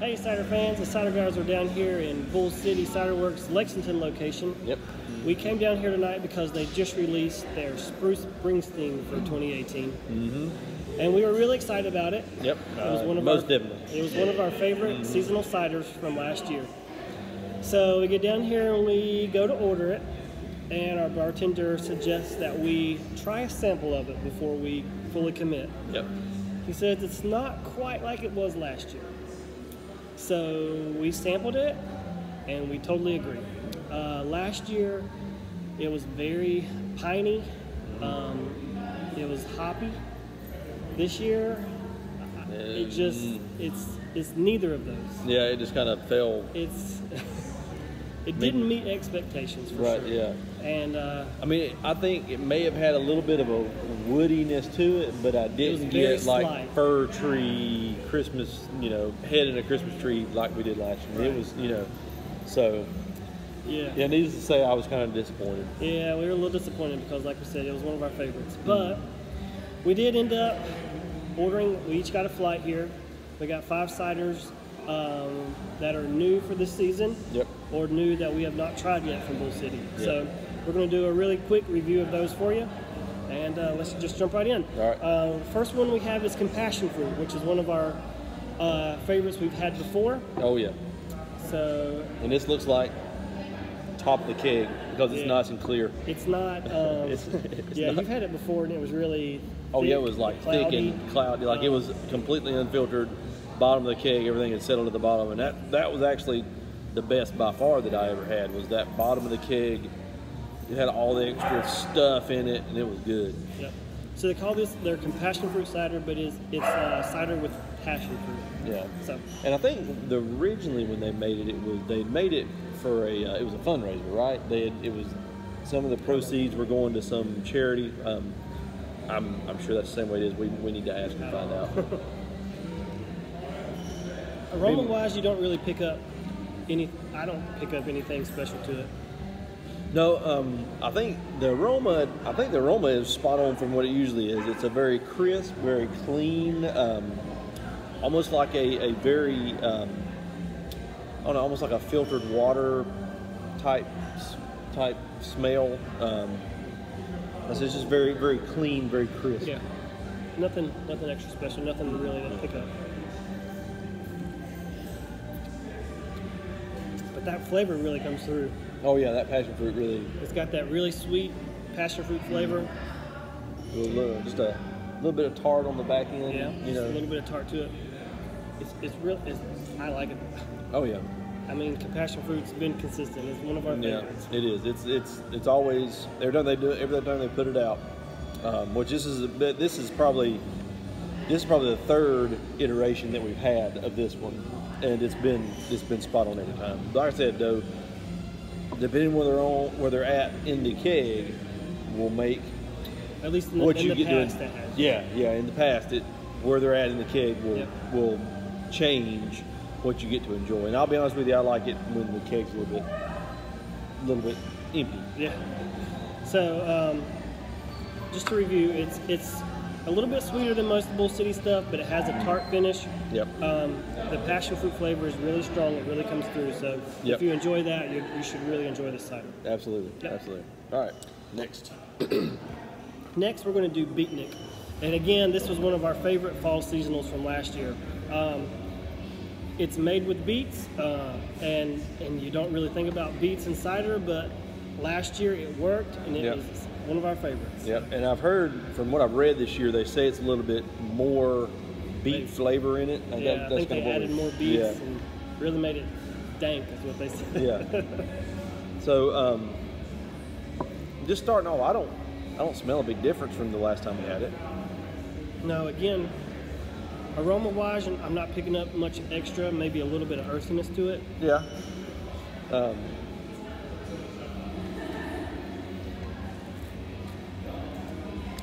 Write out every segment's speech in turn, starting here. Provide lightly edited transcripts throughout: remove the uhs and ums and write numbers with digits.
Hey Cider fans, the Cider guys are down here in Bull City Ciderworks Lexington location. Yep. We came down here tonight because they just released their Spruce Springsteen for 2018. Mm-hmm. And we were really excited about it. Yep. It was one of most definitely. It was one of our favorite seasonal ciders from last year. So we get down here and we go to order it, and our bartender suggests that we try a sample of it before we fully commit. Yep. He says it's not quite like it was last year. So we sampled it, and we totally agree. Last year, it was very piney. It was hoppy. This year, it's neither of those. Yeah, it just kind of fell. It didn't meet expectations for sure. Right. Yeah. And I mean, I think it may have had a little bit of a woodiness to it, but I didn't get like slight. fir tree Christmas, head in a Christmas tree like we did last year. Right. It was, so. Yeah. Yeah, needless to say, I was kind of disappointed. Yeah, we were a little disappointed because, like we said, it was one of our favorites. But we did end up ordering. We each got a flight here. We got 5 ciders that are new for this season. Yep. Or new that we have not tried yet from Bull City. Yep. So we're going to do a really quick review of those for you. And let's just jump right in. All right. First one we have is Compassion Fruit, which is one of our favorites we've had before. Oh, yeah. So. And this looks like top of the keg because it's nice and clear. It's not. Yeah, you've had it before and it was really. Oh thick, yeah, it was like cloudy. thick and cloudy. Like it was completely unfiltered. Bottom of the keg, everything had settled at the bottom, and that was actually the best by far that I ever had. Was that bottom of the keg? It had all the extra stuff in it, and it was good. Yep. So they call this their Compassion Fruit cider, but it's cider with passion fruit. Yeah. So. And I think originally when they made it, they made it for it was a fundraiser, right? It was some of the proceeds were going to some charity. I'm sure that's the same way it is. We need to ask and find out. Aroma-wise, you don't really pick up I don't pick up anything special to it. No, I think the aroma is spot on from what it usually is. It's a very crisp, very clean, almost like a very, almost like a filtered water type smell. It's just very, very clean, very crisp. Yeah, nothing extra special, nothing really to pick up. But that flavor really comes through. Oh yeah, that passion fruit really. It's got that really sweet passion fruit flavor. Just a little bit of tart on the back end. Yeah, just a little bit of tart to it. It's real. I like it. Oh yeah. I mean, Compassion Fruit's been consistent. It's one of our favorites. Yeah, it is. It's always every time they put it out. Which this is probably the third iteration that we've had of this one, and it's been spot on every time. Like I said, though, depending where they're at in the keg, will make at least in the past that has. Yeah. In the past, where they're at in the keg will change what you get to enjoy. And I'll be honest with you, I like it when the keg's a little bit empty. Yeah. So just to review, it's a little bit sweeter than most of the Bull City stuff, but it has a tart finish. Yep. The passion fruit flavor is really strong. It really comes through. So if you enjoy that, you should really enjoy this cider. Absolutely. Yep. Absolutely. All right. Next. Next, we're going to do Beatnik. And again, this was one of our favorite fall seasonals from last year. It's made with beets, and you don't really think about beets and cider, but last year it worked, and it was one of our favorites. Yep, and I've heard from what I've read this year, they say it's a little bit more beet flavor in it. I think they added more beets and really made it dank, is what they said. Yeah. So, just starting off, I don't smell a big difference from the last time we had it. No, again, aroma-wise, I'm not picking up much extra, maybe a little bit of earthiness to it. Yeah.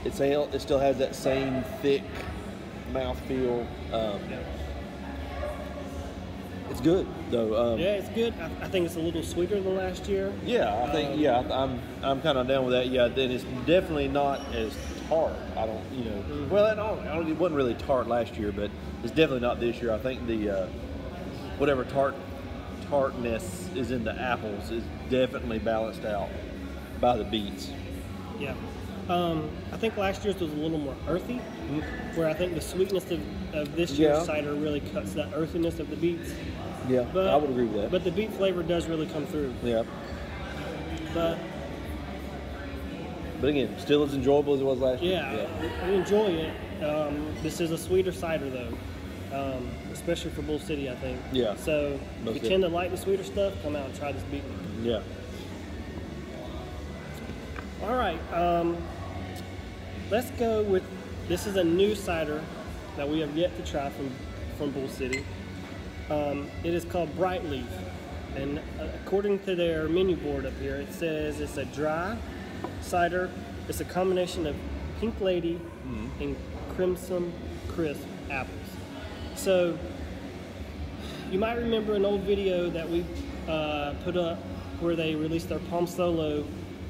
It still has that same thick mouthfeel. It's good though. Yeah, it's good. I think it's a little sweeter than last year. Yeah, I think I'm kind of down with that. Yeah, then it's definitely not as tart. I don't, well, it wasn't really tart last year, but it's definitely not this year. I think whatever tartness is in the apples is definitely balanced out by the beets. Yeah. I think last year's was a little more earthy, where I think the sweetness of this year's cider really cuts that earthiness of the beets. Yeah, but, I would agree with that. But the beet flavor does really come through. Yeah. But again, still as enjoyable as it was last year. Yeah, I enjoy it. This is a sweeter cider though, especially for Bull City, I think. Yeah. So if you tend to like the sweeter stuff, come out and try this beet. Yeah. All right, let's go with, this is a new cider that we have yet to try from Bull City. It is called Bright Leaf, and according to their menu board up here, it says it's a dry cider. It's a combination of Pink Lady and Crimson Crisp apples. So you might remember an old video that we put up where they released their Palm Solo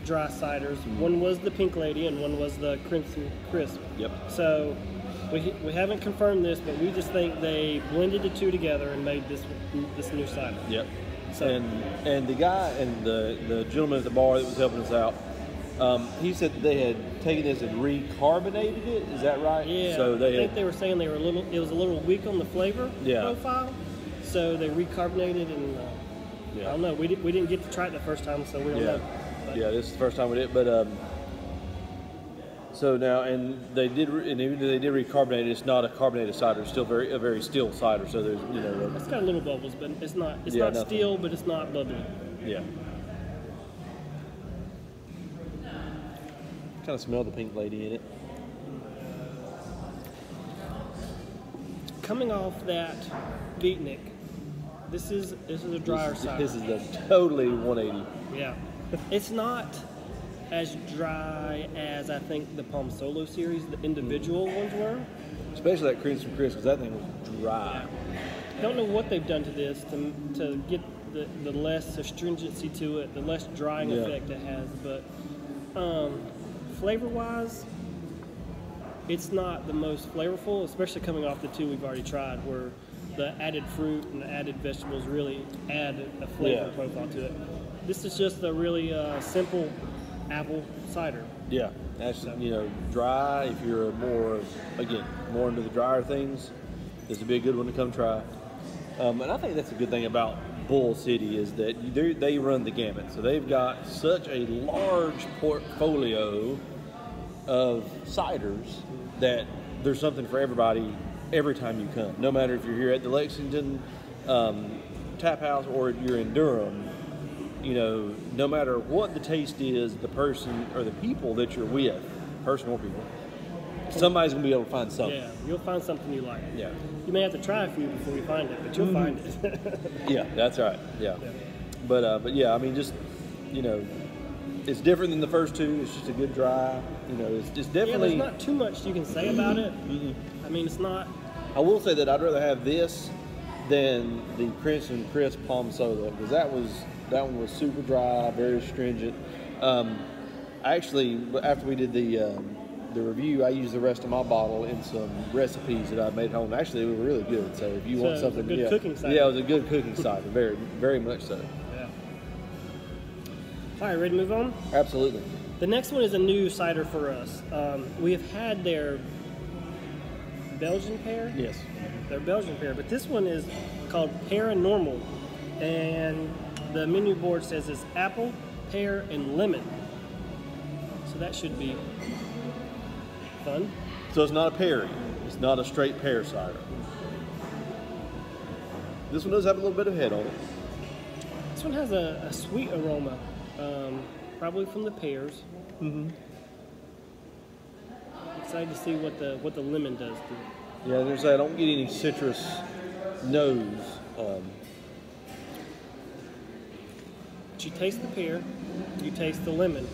dry ciders. One was the Pink Lady and one was the Crimson Crisp. Yep. So we haven't confirmed this, but we just think they blended the two together and made this new cider. Yep. So, and the guy and the gentleman at the bar that was helping us out, he said that they had taken this and recarbonated it. Is that right? Yeah. So I think they were saying it was a little weak on the flavor profile, so they recarbonated and I don't know. We didn't get to try it the first time, so we don't know. But, yeah, this is the first time we did, but so now, and even though they did recarbonate it, it's not a carbonated cider. It's still a very still cider. So there's it's got little bubbles, but it's not still, but it's not bubbly. Yeah. Kind of smell the Pink Lady in it. Coming off that beatnik, this is a drier cider. This is a totally 180. Yeah. It's not as dry as I think the Palm Solo series, the individual ones were. Especially that Crimson Crisp, because that thing was dry. I don't know what they've done to this to get the less astringency to it, the less drying effect it has. But flavor-wise, it's not the most flavorful, especially coming off the two we've already tried, where the added fruit and the added vegetables really add a flavor profile to it. This is just a really simple apple cider. Yeah, that's dry. If you're more into the drier things, this would be a good one to come try. And I think that's a good thing about Bull City is that they run the gamut. So they've got such a large portfolio of ciders that there's something for everybody every time you come. No matter if you're here at the Lexington Tap House or you're in Durham. No matter what the taste is, the person or the people that you're with, person or people, somebody's going to be able to find something. Yeah, you'll find something you like. Yeah. You may have to try a few before you find it, but you'll find it. Yeah, that's right. Yeah. But yeah, I mean, just, it's different than the first two. It's just a good dry, it's definitely. Yeah, there's not too much you can say about it. I mean, it's not. I will say that I'd rather have this than the Crimson Crisp Palm Solo, because that one was super dry, very astringent. Actually, after we did the review, I used the rest of my bottle in some recipes that I made home. Actually, it was really good. So if you want something, it was a good cooking cider. Yeah, it was a good cooking cider, very, very much so. Yeah. All right, ready to move on? Absolutely. The next one is a new cider for us. We have had their Belgian pear. Yes. Their Belgian pear, but this one is called Paranormal, and the menu board says it's apple, pear, and lemon. So that should be fun. So it's not a perry. It's not a straight pear cider. This one does have a little bit of head on it. This one has a sweet aroma, probably from the pears. Excited to see what the lemon does to it. Yeah, I don't get any citrus nose. You taste the pear, you taste the lemon.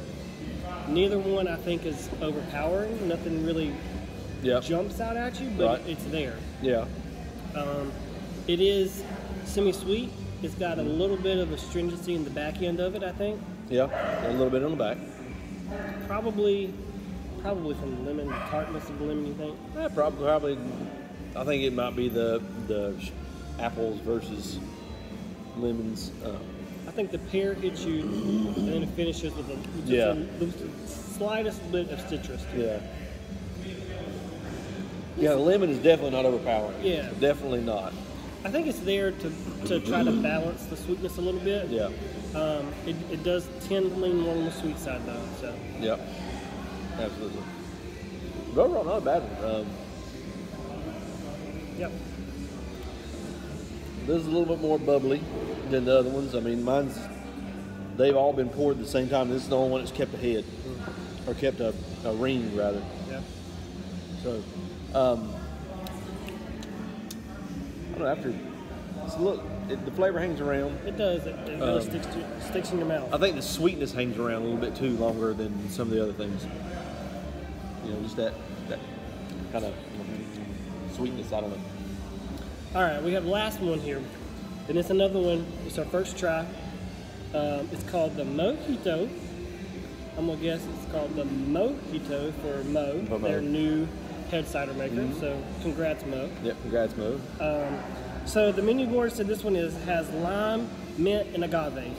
Neither one, I think, is overpowering. Nothing really jumps out at you, but it's there. Yeah. It is semi-sweet. It's got a little bit of astringency in the back end of it, I think. Yeah, a little bit on the back. Probably from the lemon, the tartness of the lemon, you think? Probably. I think it might be the apples versus lemons. I think the pear hits you, and then it finishes with the slightest bit of citrus. Yeah. Yeah, the lemon is definitely not overpowering. Yeah. Definitely not. I think it's there to try to balance the sweetness a little bit. Yeah. It does tend to lean more on the sweet side though. So. Yep. Absolutely. But overall, not a bad one. Yep. This is a little bit more bubbly than the other ones. I mean, they've all been poured at the same time. This is the only one that's kept a head, or kept a ring rather. Yeah. So, I don't know. After the flavor hangs around. It does. It really sticks in your mouth. I think the sweetness hangs around a little bit too longer than some of the other things. You know, just that kind of sweetness. I don't know. All right, we have the last one here, and it's another one. It's our first try. It's called the Mojito. I'm gonna guess it's called the Mojito for Mo, their new head cider maker. So congrats, Mo. Yep, congrats, Mo. So the menu board said this one has lime, mint, and agave.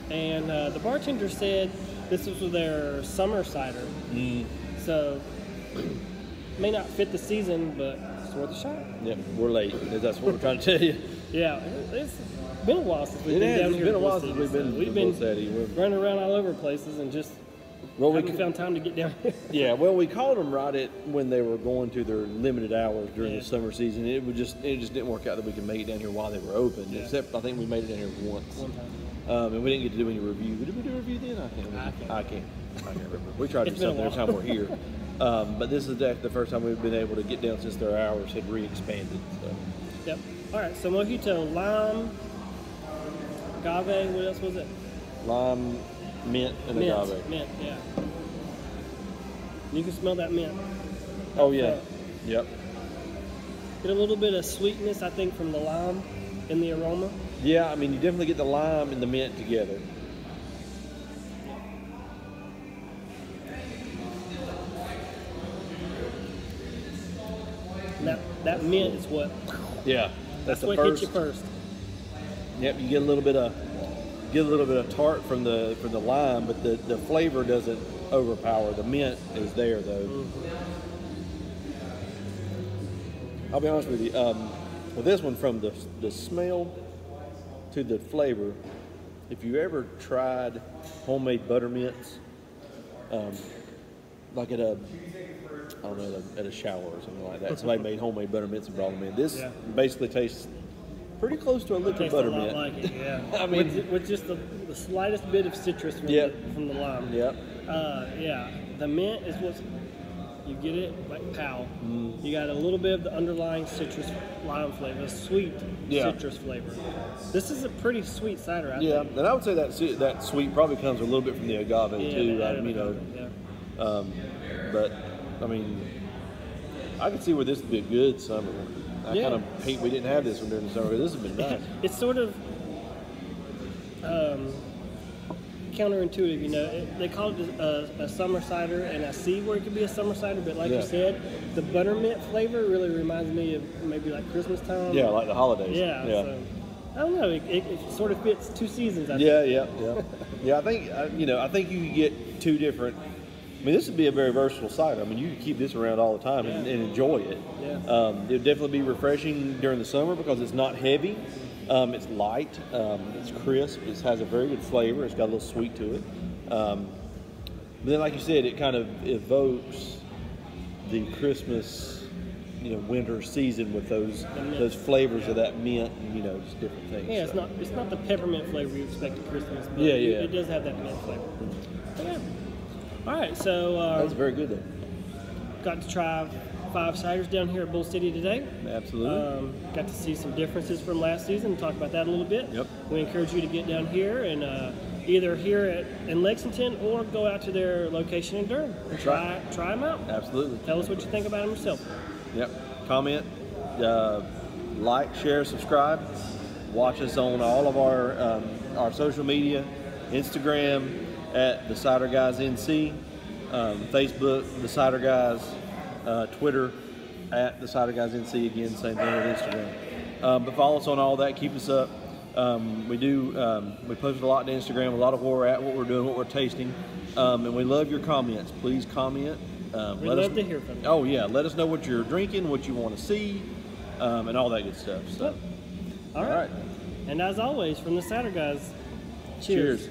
And the bartender said this was their summer cider. So may not fit the season, but it's worth a shot. Yep, we're late. That's what we're trying to tell you. Yeah, it's been a while since we've been down here. It's been a while since we've been running around all over places and just haven't found time to get down here. Yeah, well, we called them right at when they were going to their limited hours during the summer season. It just didn't work out that we could make it down here while they were open. Yeah. Except I think we made it down here once. One time. And we didn't get to do any review. Did we do a review then? I can't remember. We tried to do something every time we're here. But this is the first time we've been able to get down since their hours had re-expanded. So. Yep. All right. So Mojito, lime, agave. What else was it? Lime, mint, and agave. Mint. Yeah. You can smell that mint. Oh yeah. Yep. Get a little bit of sweetness, I think, from the lime in the aroma. Yeah, I mean, you definitely get the lime and the mint together. And that mint is what. Yeah, that's what hits you first. Yep, you get a little bit of tart from the lime, but the flavor doesn't overpower. The mint is there though. I'll be honest with you. With this one, from the smell to the flavor, if you ever tried homemade buttermints, like at a shower or something like that, somebody made homemade buttermints and brought them in. This basically tastes pretty close to a liquid buttermint. A lot like it, yeah. I mean, with just the slightest bit of citrus from the lime. Yep. Yeah. The mint is what you get it like pow. You got a little bit of the underlying citrus lime flavor, a sweet citrus flavor. This is a pretty sweet cider. I think. And I would say that sweet probably comes a little bit from the agave too. But I mean, I can see where this would be a good summer one. I kind of hate we didn't have this one during the summer, but this has been nice. It's sort of counterintuitive, you know. They call it a summer cider, and I see where it could be a summer cider, but like you said, the buttermint flavor really reminds me of maybe like Christmas time. Yeah, like the holidays. Yeah. So, I don't know. It sort of fits two seasons. I think. Yeah. I think you could get two different. I mean, this would be a very versatile cider. I mean, you could keep this around all the time and enjoy it. Yeah. It would definitely be refreshing during the summer because it's not heavy. It's light. It's crisp. It has a very good flavor. It's got a little sweet to it. But then, like you said, it kind of evokes the Christmas, winter season with those flavors of that mint and just different things. Yeah, it's not the peppermint flavor you expect at Christmas, but it does have that mint flavor. Yeah. All right, so that's very good though. Got to try 5 ciders down here at Bull City today. Absolutely. Got to see some differences from last season. Talk about that a little bit. Yep. We encourage you to get down here and either here in Lexington or go out to their location in Durham and try them out. Absolutely. Tell us what you think about them yourself. Yep. Comment, like, share, subscribe. Watch us on all of our social media, Instagram at the Cider Guys NC, Facebook the Cider Guys, Twitter at the Cider Guys NC. Again, same thing with Instagram. But follow us on all that. Keep us up. We post a lot to Instagram, a lot of where we're at, what we're doing, what we're tasting, and we love your comments. Please comment. We'd love to hear from you. Oh yeah, let us know what you're drinking, what you want to see, and all that good stuff. So, all right. And as always, from the Cider guys, cheers.